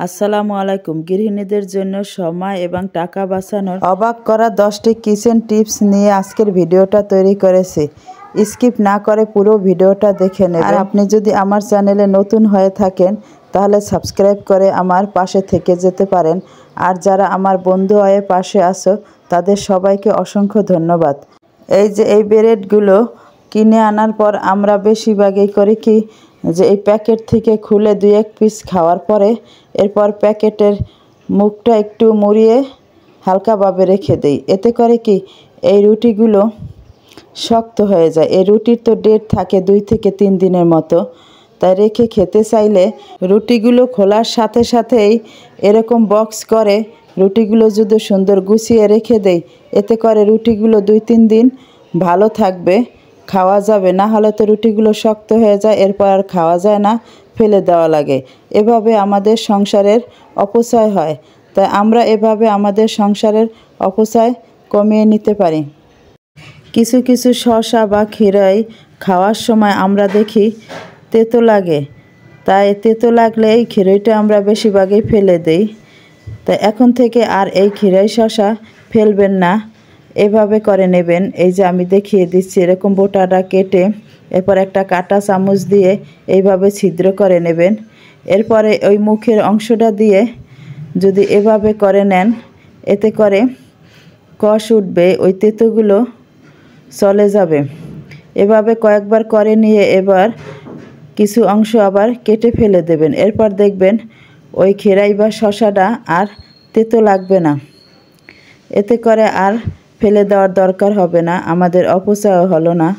আসসালামু আলাইকুম। গৃহিণীদের জন্য সময় এবং টাকা বাঁচানোর অবাক করা 10টি কিচেন টিপস নিয়ে আজকের ভিডিওটা তৈরি করেছি। স্কিপ না করে পুরো ভিডিওটা দেখে নেবেন। আর আপনি যদি আমার চ্যানেলে নতুন হয়ে থাকেন তাহলে সাবস্ক্রাইব করে আমার পাশে থেকে যেতে পারেন। আর যারা আমার বন্ধু হয়ে পাশে আছো তাদের সবাইকে অসংখ্য ধন্যবাদ। এই যে এই ব্রেডগুলো কিনে আনার পর আমরা বেশিরভাগই করি কি যে এই প্যাকেট থেকে খুলে 2-1 পিস খাওয়ার পরে এরপর প্যাকেটের মুখটা একটু মুড়িয়ে হালকাভাবে রেখে দেই। এতে করে কি এই রুটিগুলো শক্ত হয়ে যায়। এই রুটির তো ডেট থাকে 2 থেকে 3 দিনের মতো, তাই রেখে খেতে চাইলে রুটিগুলো খোলার সাথে সাথেই এরকম বক্স করে রুটিগুলো যদি সুন্দর গুছিয়ে রেখে দেই, এতে করে রুটিগুলো 2-3 দিন ভালো থাকবে, খাওয়া যাবে। না হলে তো রুটিগুলো শক্ত হয়ে যায়, এরপর আর খাওয়া যায় না, ফেলে দেওয়া লাগে। এভাবে আমাদের সংসারের অপচয় হয়, তাই আমরা এভাবে আমাদের সংসারের অপচয় কমিয়ে নিতে পারি। কিছু কিছু শসা বা ক্ষীরাই খাওয়ার সময় আমরা দেখি তেতো লাগে, তাই তেতো লাগলে এই ক্ষীরাইটা আমরা বেশিরভাগই ফেলে দেই। তাই এখন থেকে আর এই ক্ষীরাই শসা ফেলবেন না, এভাবে করে নেবেন। এই যে আমি দেখিয়ে দিচ্ছি, এরকম বোটাটা কেটে এরপর একটা কাঁটা চামচ দিয়ে এইভাবে ছিদ্র করে নেবেন। এরপরে ওই মুখের অংশটা দিয়ে যদি এভাবে করে নেন, এতে করে কষ উঠবে, ওই তেতোগুলো চলে যাবে। এভাবে কয়েকবার করে নিয়ে এবার কিছু অংশ আবার কেটে ফেলে দেবেন। এরপর দেখবেন ওই ক্ষীরাই বা শসাটা আর তেতো লাগবে না। এতে করে আর ফেলে দেওয়ার দরকার হবে না, আমাদের অপচয় হলো না।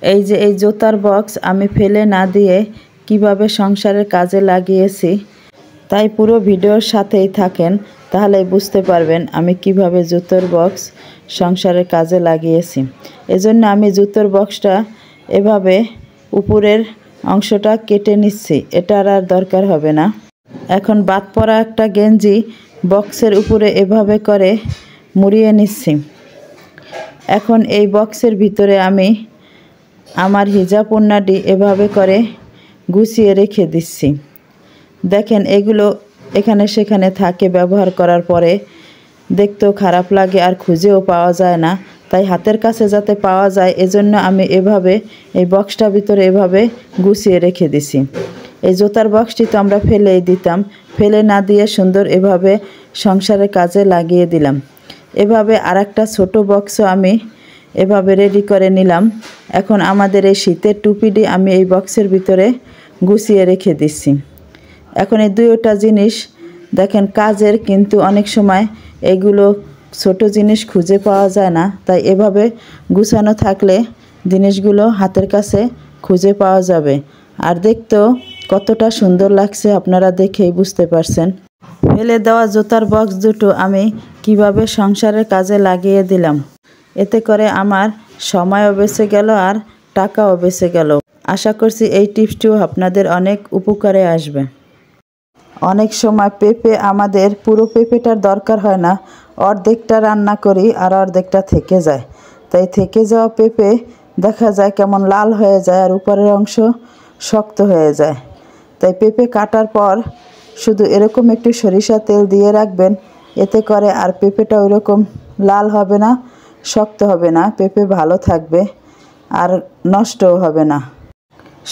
এই যে এই জুতার বক্স আমি ফেলে না দিয়ে কিভাবে সংসারের কাজে লাগিয়েছি, তাই পুরো ভিডিওর সাথেই থাকেন, তাহলেই বুঝতে পারবেন আমি কিভাবে জুতোর বক্স সংসারের কাজে লাগিয়েছি। এজন্য আমি জুতোর বক্সটা এভাবে উপরের অংশটা কেটে নিচ্ছি, এটার আর দরকার হবে না। এখন বাদ পড়া একটা গেঞ্জি বক্সের উপরে এভাবে করে মুড়িয়ে নিচ্ছি। এখন এই বক্সের ভিতরে আমি আমার হিজাব ওড়নাটি এভাবে করে গুছিয়ে রেখে দিচ্ছি। দেখেন এগুলো এখানে সেখানে থাকে, ব্যবহার করার পরে দেখতেও খারাপ লাগে আর খুঁজেও পাওয়া যায় না, তাই হাতের কাছে যাতে পাওয়া যায় এজন্য আমি এভাবে এই বক্সটার ভিতরে এভাবে গুছিয়ে রেখে দিছি। এই জুতার বক্সটি তো আমরা ফেলেই দিতাম, ফেলে না দিয়ে সুন্দর এভাবে সংসারের কাজে লাগিয়ে দিলাম। এভাবে আরেকটা ছোট বক্সও আমি এভাবে রেডি করে নিলাম। এখন আমাদের এই শীতের টুপিটি আমি এই বক্সের ভিতরে গুছিয়ে রেখে দিচ্ছি। এখন এই দুইটা জিনিস দেখেন কাজের, কিন্তু অনেক সময় এগুলো ছোট জিনিস খুঁজে পাওয়া যায় না, তাই এভাবে গুছানো থাকলে জিনিসগুলো হাতের কাছে খুঁজে পাওয়া যাবে। আর দেখতেও কতটা সুন্দর লাগছে আপনারা দেখেই বুঝতে পারছেন। ফেলে দেওয়া জুতার বক্স দুটো আমি কিভাবে সংসারের কাজে লাগিয়ে দিলাম, এতে করে আমার সময়ও বেঁচে গেল আর টাকাও বেঁচে গেল। আশা করছি এই টিপসটিও আপনাদের অনেক উপকারে আসবে। অনেক সময় পেঁপে আমাদের পুরো পেঁপেটার দরকার হয় না, অর্ধেকটা রান্না করি আর অর্ধেকটা থেকে যায়। তাই থেকে যাওয়া পেঁপে দেখা যায় কেমন লাল হয়ে যায় আর উপরের অংশ শক্ত হয়ে যায়। তাই পেঁপে কাটার পর শুধু এরকম একটু সরিষা তেল দিয়ে রাখবেন, এতে করে আর পেঁপেটা ওইরকম লাল হবে না, শক্ত হবে না, পেঁপে ভালো থাকবে আর নষ্টও হবে না।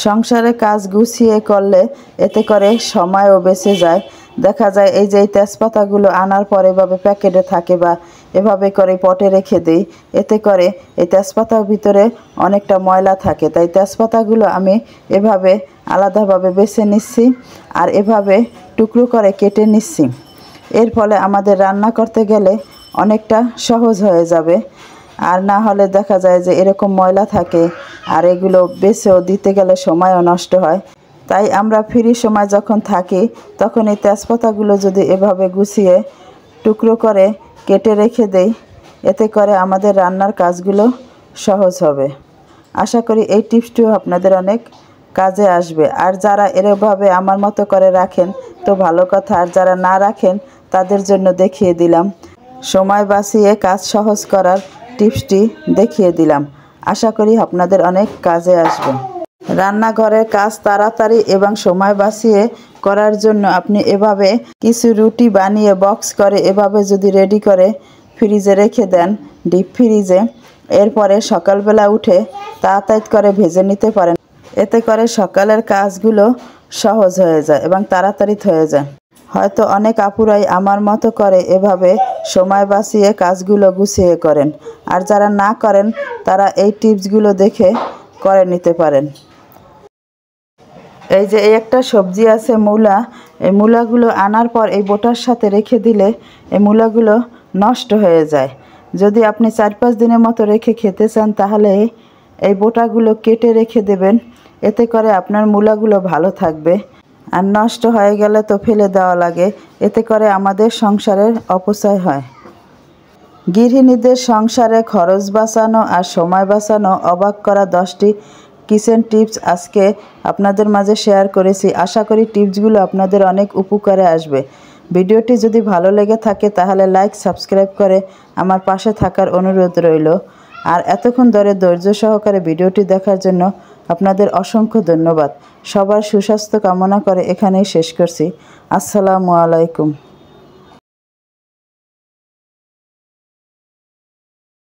সংসারে কাজ গুছিয়ে করলে এতে করে সময়ও বেঁচে যায়। দেখা যায় এই যে এই তেজপাতাগুলো আনার পরে এভাবে প্যাকেটে থাকে বা এভাবে করে পটে রেখে দিই, এতে করে এই তেজপাতার ভিতরে অনেকটা ময়লা থাকে। তাই তেজপাতাগুলো আমি এভাবে আলাদাভাবে বেছে নিচ্ছি আর এভাবে টুকরো করে কেটে নিচ্ছি। এর ফলে আমাদের রান্না করতে গেলে অনেকটা সহজ হয়ে যাবে। আর না হলে দেখা যায় যে এরকম ময়লা থাকে আর এগুলো বেছেও দিতে গেলে সময়ও নষ্ট হয়। তাই আমরা ফ্রি সময় যখন থাকি তখন এই তেজপাতাগুলো যদি এভাবে গুছিয়ে টুকরো করে কেটে রেখে দেই, এতে করে আমাদের রান্নার কাজগুলো সহজ হবে। আশা করি এই টিপসটিও আপনাদের অনেক কাজে আসবে। আর যারা এরভাবে আমার মতো করে রাখেন তো ভালো কথা, আর যারা না রাখেন তাদের জন্য দেখিয়ে দিলাম, সময় বাঁচিয়ে কাজ সহজ করার টিপসটি দেখিয়ে দিলাম। আশা করি আপনাদের অনেক কাজে আসবে। রান্নাঘরের কাজ তাড়াতাড়ি এবং সময় বাঁচিয়ে করার জন্য আপনি এভাবে কিছু রুটি বানিয়ে বক্স করে এভাবে যদি রেডি করে ফ্রিজে রেখে দেন, ডিপ ফ্রিজে, এরপরে সকালবেলা উঠে তাড়াতাড়ি করে ভেজে নিতে পারেন। এতে করে সকালের কাজগুলো সহজ হয়ে যায় এবং তাড়াতাড়ি হয়ে যায়। হয়তো অনেক আপুরাই আমার মতো করে এভাবে সময় বাঁচিয়ে কাজগুলো গুছিয়ে করেন, আর যারা না করেন তারা এই টিপসগুলো দেখে করে নিতে পারেন। এই যে এই একটা সবজি আছে মূলা, এই মূলাগুলো আনার পর এই বোটার সাথে রেখে দিলে এই মূলাগুলো নষ্ট হয়ে যায়। যদি আপনি 4-5 দিনের মতো রেখে খেতে চান তাহলে এই বোটাগুলো কেটে রেখে দেবেন, এতে করে আপনার মূলাগুলো ভালো থাকবে। আর নষ্ট হয়ে গেলে তো ফেলে দেওয়া লাগে, এতে করে আমাদের সংসারের অপচয় হয়। গৃহিণীদের সংসারে খরচ বাঁচানো আর সময় বাঁচানো অবাক করা 10টি কিচেন টিপস আজকে আপনাদের মাঝে শেয়ার করেছি। আশা করি টিপসগুলো আপনাদের অনেক উপকারে আসবে। ভিডিওটি যদি ভালো লেগে থাকে তাহলে লাইক, সাবস্ক্রাইব করে আমার পাশে থাকার অনুরোধ রইল। আর এতক্ষণ ধরে ধৈর্য সহকারে ভিডিওটি দেখার জন্য আপনাদের অসংখ্য ধন্যবাদ। সবার সুস্বাস্থ্য কামনা করে এখানেই শেষ করছি। আসসালামু আলাইকুম।